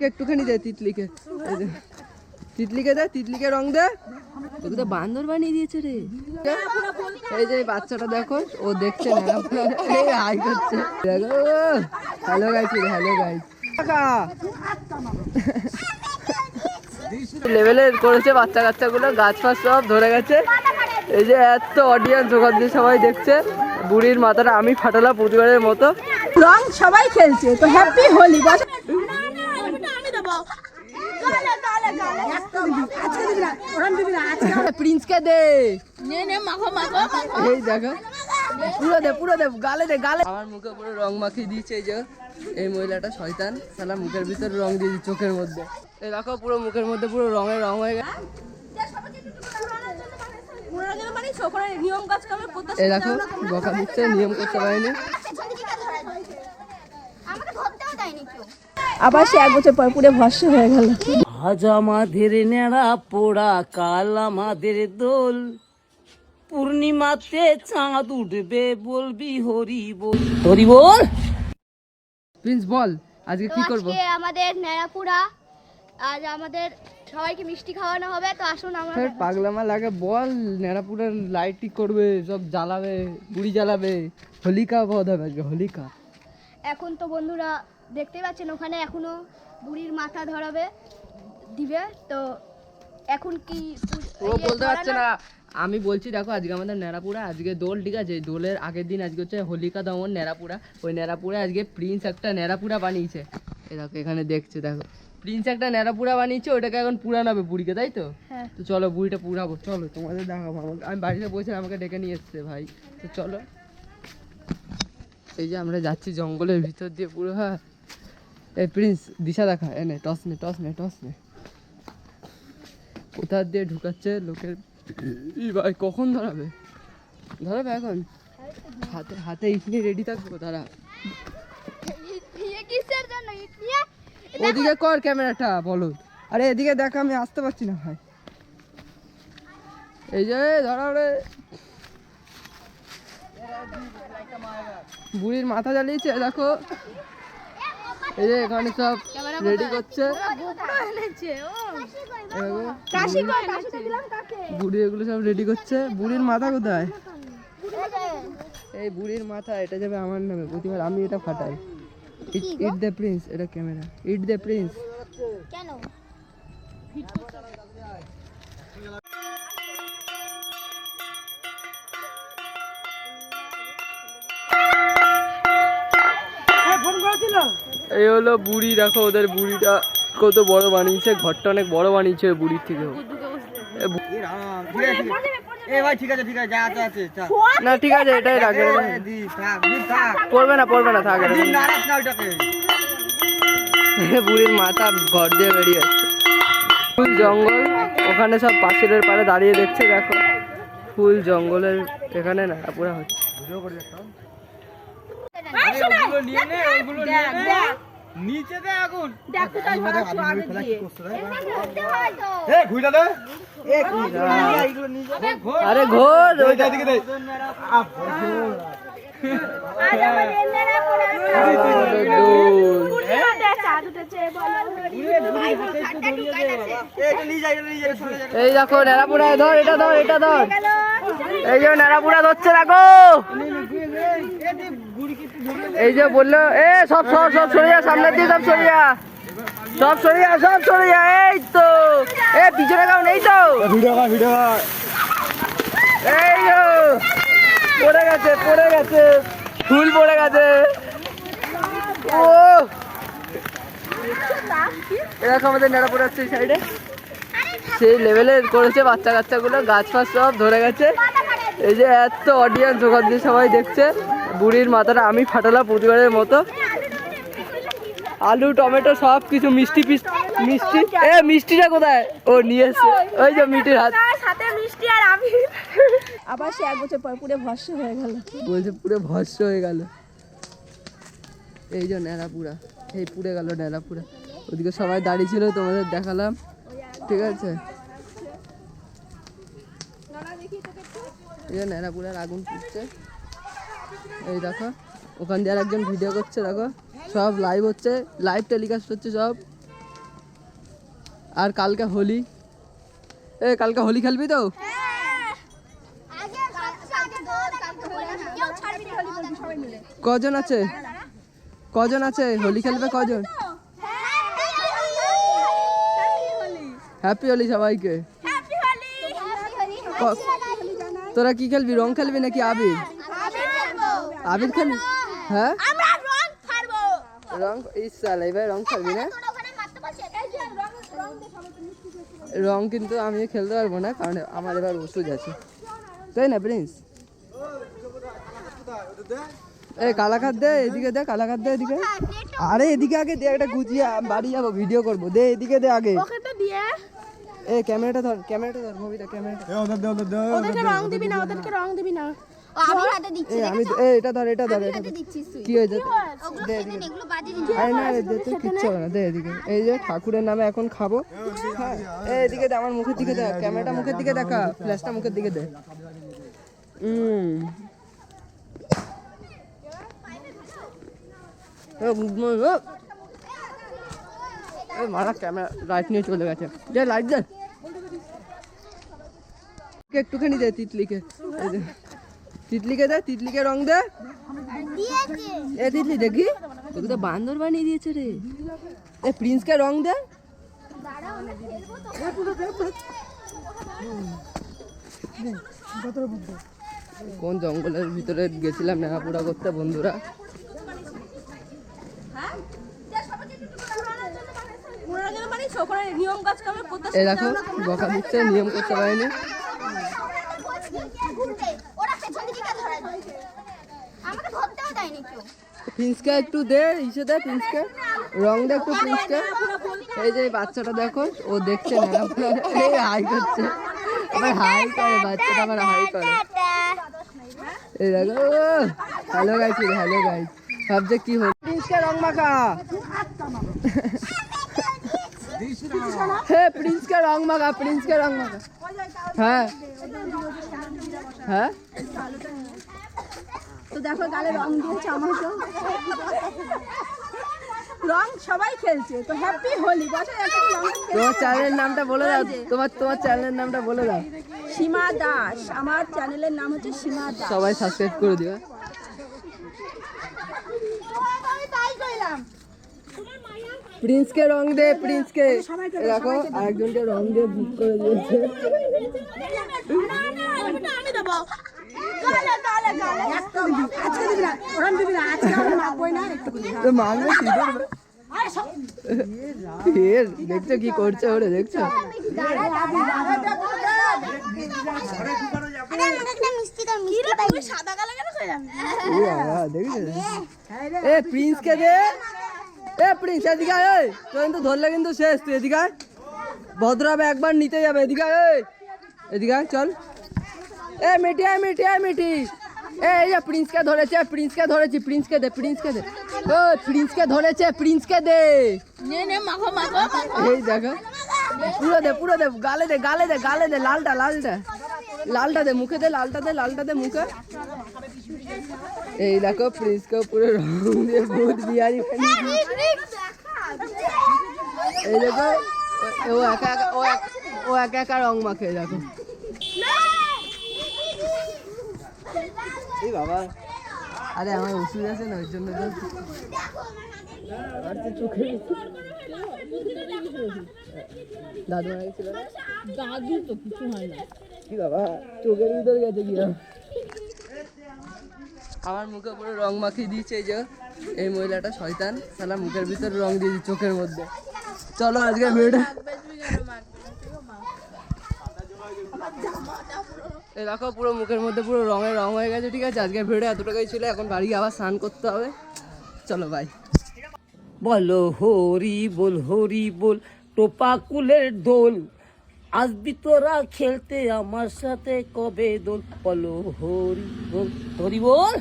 একটুখানি দে তিতলিকে, তিতলিকে দে, তিতলিকে রং দে। তোকে তো বান্দর বানিয়ে দিয়েছে রে। এই যে বাচ্চাটা দেখো, ও দেখছে না, হাই করছে দেখো। Hello guys, hello guys. লেভেলে করেছে বাচ্চা কাচ্চাগুলো, গাছ ফাছ সব ধরে গেছে। এই যে এত অডিয়েন্স ওখান দিয়ে সবাই দেখছে। বুড়ির মাথাটা আমি ফাটালাম প্রতিবারের মতো। রং সবাই খেলছে তো, হ্যাপি হোলি। প্রিন্সকে দে, এই দেখো পুরো দে, পুরো দে, গালে দে, গালে। আমার মুখে পুরো রং মাখিয়ে দিয়েছে এই যে এই মহিলাটা, শয়তান শালা, মুখের ভিতরে রং দিয়ে দিচ্ছে চোখের মধ্যে। এই দেখো পুরো মুখের মধ্যে পুরো রঙের রং হয়ে গেছে। এই দেখো বকা দিচ্ছে, নিয়ম করতে পারেনি। আবার সে 1 বছর পর পুরো ভস্ম হয়ে গেল। আজ আমাদের নেড়া পোড়া, কাল আমাদের দোল, পূর্ণিমাতে চাঁদ উঠবে, বলবি হরি বল, হরি বল। প্রিন্স বল আজকে কি করব? আজকে আমাদের নেড়াপুরা, আজ আমাদের সবাইকে মিষ্টি খাওয়ানো হবে। তো আসুন আমরা পাগলামা লাগে, বল। নেড়াপুরের লাইটই করবে, সব জ্বালাবে, বুড়ি জ্বালাবে, হোলিকা বধ হবে আজকে, হোলিকা। এখন তো বন্ধুরা দেখতেই পাচ্ছেন ওখানে এখনো বুড়ির মাথা ধরাবে দিবে। তো এখন কি ও বলতে পারছে না, আমি বলছি দেখো আজকে আমাদের নেড়াপুরা, আজকে দোল, ঠিক আছে? দোলের আগের দিন আজকে হচ্ছে হোলিকা দমন নেড়াপুরা। ওই নেড়াপুরা আজকে প্রিন্স একটা নেড়াপুরা বানিয়েছে। এই দেখো এখানে দেখছে, দেখো প্রিন্স একটা নেড়াপুরা বানিয়েছে, ওটাকে এখন পুরানাবে বুড়িকে, তাই তো? হ্যাঁ। তো চলো বুড়িটা পুরাবো, চলো তোমাদের দেখাবো। আমি বাড়িতে বসে, আমাকে ডেকে নিয়ে এসছে ভাই। তো চলো, এই যে আমরা যাচ্ছি জঙ্গলের ভিতর দিয়ে পুরো। হ্যাঁ এই প্রিন্স দিশা দেখা, এনে টস নে, টস নে, টস নে। কোথা দিয়ে ঢুকাচ্ছে লোকের। ভাই কখন ধরাবে? ধরাবে এখন? হাতে হাতে ইট নিয়ে রেডি থাকবো তারা। ওদিকে কর ক্যামেরাটা, বলো। আরে এদিকে দেখ, আমি আসতে পারছি না ভাই। এই যে ধরা রে, বুড়ির মাথা জ্বালিয়েছে দেখো। এই যে এখানে সব রেডি করছে, বুড়ি এগুলো সব রেডি করছে। বুড়ির মাথা কোথায়? এই বুড়ির মাথা, এটা যাবে আমার নামে, প্রতিবার আমি এটা ফাটাই। ইট দ্য প্রিন্স, এটা ক্যামেরা, ইট দ্য প্রিন্স। কেন এই হলো বুড়ি, দেখো ওদের বুড়িটা কত বড় বানিয়েছে, ঘরটা অনেক বড় বানিয়েছে বুড়ির থেকেও। না ঠিক আছে, এটাই রাখে, পড়বে না, পড়বে না, থাকে। বুড়ির মাথা ঘর দিয়ে বেরিয়ে যাচ্ছে। ফুল জঙ্গল, ওখানে সব পাশের পাড়ে দাঁড়িয়ে দেখছে, দেখো ফুল জঙ্গলের এখানে নাড়াপুরা হচ্ছে। আরে ঘোর এই দেখো নেড়াপুরা, ধর এটা, ধর এটা, ধর। এই যে নেড়াপুরা ধরছে, দেখো। এই যে বললো, এ সব সব সব সরে যা, সামনের দিয়ে সব সরে যা, সব সরে যা, সব সরে যা। এই তো, এ পিছনে কারণ, এই তো ভিডিও, এই তো পড়ে গেছে, পড়ে গেছে, ফুল পড়ে গেছে। ও এরকম আমাদের নেড়াপুরা হচ্ছে এই সাইডে, সেই লেভেলে করেছে বাচ্চা কাচ্চাগুলো, গাছ ফাছ সব ধরে গেছে। এই যে এত অডিয়েন্স ওখান দিয়ে সবাই দেখছে। বুড়ির মাথাটা আমি ফাটালাম প্রতিবারের মতো। আলু টমেটো সব কিছু, মিষ্টি মিষ্টি, এ মিষ্টিটা কোথায়? ও নিয়ে এসছে, ওই যে মিষ্টির হাত সাথে মিষ্টি আর আমি। আবার সে 1 বছর পর পুরো ভস্ম হয়ে গেল, বলছে পুরো ভস্ম হয়ে গেল। এই যে নেড়াপুরা, এই পুড়ে গেল নেড়াপুরা। ওদিকে সবাই দাঁড়িয়ে ছিল, তোমাদের দেখালাম, ঠিক আছে? এই যে নেড়াপুরার আগুন পুড়ছে, এই দেখো ওখান দিয়ে আর একজন ভিডিও করছে, দেখো সব লাইভ হচ্ছে, লাইভ টেলিকাস্ট হচ্ছে সব। আর কালকে হোলি, কালকে হোলি খেলবি তো? কজন আছে হোলি খেলবে কজন? হ্যাপি হোলি সবাইকে। তোরা কি খেলবি, রং খেলবি নাকি আবির? আবির খেলবি? হ্যাঁ রং, ইসাল এবার রং খেলবি না? রং কিন্তু আমি খেলতে পারবো না, কারণ আমার এবার ওষুধ আছে, তাই না প্রিন্স? কালাকাত দে এদিকে, দে কালাকাত দে এদিকে। আরে এদিকে আগে দে, একটা গুজিয়ে বাড়ি যাবো, ভিডিও করবো, দে এদিকে দে আগে। ক্যামেরাটা ধর, মুভিটা ক্যামেরাটা। ওদেরকে রং দিবি না আমি এটা ধর, কি হয়েছে? দে এদিকে। আরে না রে, দে তো কিচ্ছু হবে না, দে এদিকে। এই যে ঠাকুরের নামে এখন খাবো। হ্যাঁ এদিকে দে, আমার মুখের দিকে দে, ক্যামেরাটা মুখের দিকে দেখা, ফ্ল্যাশটা মুখের দিকে দে। মারা ক্যামেরা লাইট নিয়ে চলে গেছে, যে লাইট দে একটুখানি, দে তিতলিকে, দে তিতলিকে রং দে। তিতলি দেখি, তোকে তো বান্দর বানিয়ে দিয়েছে রে। প্রিন্সকে রং দে। কোন জঙ্গলের ভিতরে গেছিলাম নেহাপুরা করতে বন্ধুরা। এই দেখো বকা দিচ্ছে, নিয়ম করতে পারেনি। প্রিন্সকে একটু দে, ইসে দে প্রিন্সকে রং দে একটু প্রিন্সকে। এই যে বাচ্চাটা দেখো, ও দেখছে না, এই হাই করছে, আবার হাই করে বাচ্চাটা, আবার হাই করে। এই দেখো, হ্যালো গাইস, ভাবছে কি হল। প্রিন্সকে রং মাখা, প্রিন্সকে রং মাখা। হ্যাঁ তো দেখো গালে রং দিয়েছে, আমার তো রং সবাই খেলছে, তো হ্যাপি হোলি। তোমার চ্যানেলের নামটা বলে দাও, তোমার চ্যানেলের নামটা বলে দাও। সীমা দাস, আমার চ্যানেলের নাম হচ্ছে সীমা দাস। সবাই সাবস্ক্রাইব করে দিও। প্রিন্সকে রং দে, প্রিন্সকে দেখো, আরেকজনকে রং দিয়ে বুক করে দিয়েছে। দেখছো কি করছে ওরে, দেখছো? প্রিন্সকে দে, প্রিন্স এদিকে আয়, তুই কিন্তু ধরলে কিন্তু শেষ, তুই এদিকে আয়, ভদ্র হবে, একবার নিতে যাবে, এদিকে আয়, এদিকে আয়, চল। মিঠি, এই যে প্রিন্সকে ধরেছে, প্রিন্সকে ধরেছে, প্রিন্সকে দে, প্রিন্সকে দে। এই দেখো, পুরো দে, গালে দে, লালটা দে, মুখে দে, লালটা দে মুখে। এই দেখো প্রিন্সকে পুরো রং দিয়ে ভূত বিহারি বানিয়ে দিয়েছে। এই দেখো, ও একা রং মাখে, দেখো। এই বাবা, আরে আমার ওষুধ আছে না, ওই জন্য চোখে দাদু হয়েছিল, দাদু তো কিছু হয় না। কি বাবা, চোখের ভিতর গেছে কি? আমার মুখে পুরো রং মাখিয়ে দিয়েছে। এই যে এই মহিলাটা শয়তান, সালা মুখের ভিতরে রং দিয়ে দিচ্ছে চোখের মধ্যে। চলো আজকে ভিডিওটা, এই দেখো পুরো মুখের মধ্যে পুরো রং হয়ে গেছে। ঠিক আছে, আজকের ভিডিও এতটাই ছিল, এখন বাড়ি আবার স্নান করতে হবে। চলো বাই। বলো হরি বল, টোপা কুলের দোল, আসবি তোরা খেলতে আমার সাথে কবে দোল? বলো হরি বল।